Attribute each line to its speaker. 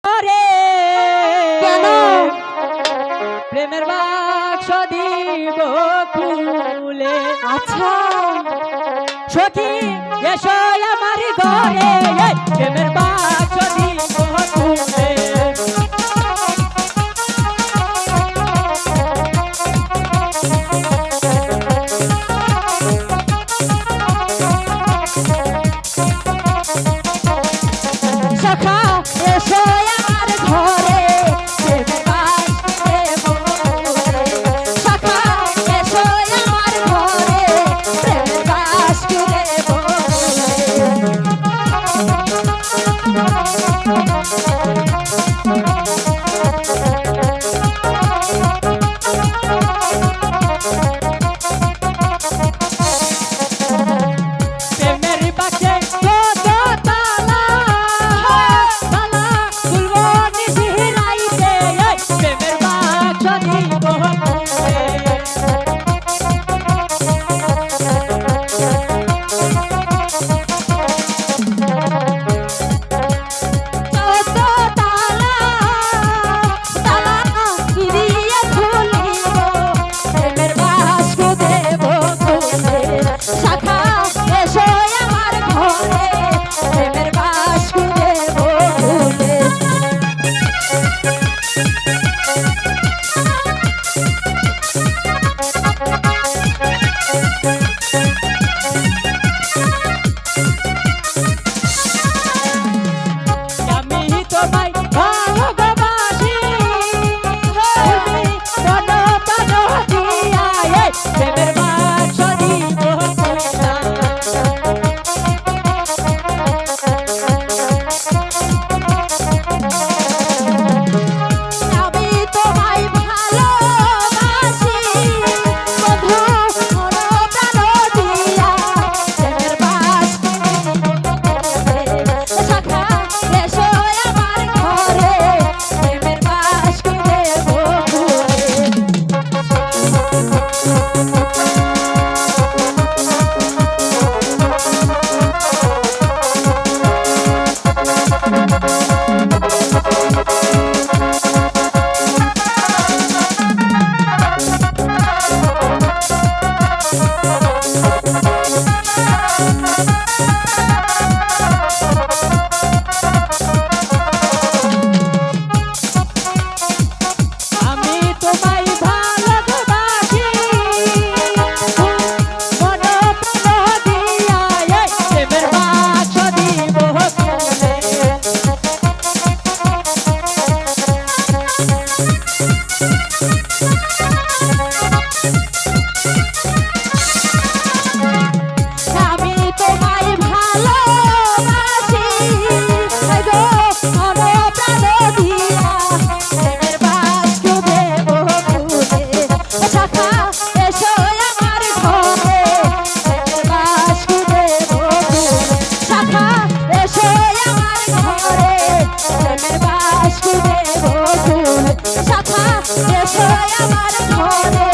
Speaker 1: রে
Speaker 2: কেন
Speaker 1: প্রেমের বাক্স দিব খুলে।
Speaker 2: আচ্ছা
Speaker 1: সখী এসো আমার ঘরে, এই প্রেমের বাক্স দিব খুলে।
Speaker 2: সখা এসো আমার ঘরে প্রেমের বাক্স দেব খুলে। সখা এসো আমার ঘরে প্রেমের বাক্স দেব
Speaker 1: প্রেমের বাক্সে কত তালা, তালা খুলবো নিশিরাইতে, এই প্রেমের বাক্স দিব খুলে।
Speaker 2: কত তালা তালা গিরিয়ে খুলিব প্রেমের বাক্স দেব খুলে। সখা এসো আমার ঘরে প্রেমের বাক্স দেব খুলে।
Speaker 1: আমি তোমায় ভালোবাসি, তুমি প্রাণ প্রাণ দিয়া, এই প্রেমের বাক্স দিব খুলে।
Speaker 2: আমি তোমায় ভালোবাসি বন্ধু মন প্রাণ দিয়া প্রেমের বাক্স সখা এসো আমার ঘরে প্রেমের বাক্স দেব খুলে।
Speaker 1: আমি তোমায় ভালোবাসি, মন প্রাণ দিয়া, এই প্রেমের বাক্স দিব খুলে।
Speaker 2: আমি তোমায় ভালোবাসি গো মন প্রাণ দিয়া প্রেমের বাক্স দেব খুলে। সখা এসো আমার ঘরে প্রেমের বাক্স দেব খুলে। সখা এসো আমার ঘরে প্রেমের বাক্স দেব খুলে। সখা এসো আমার ঘরে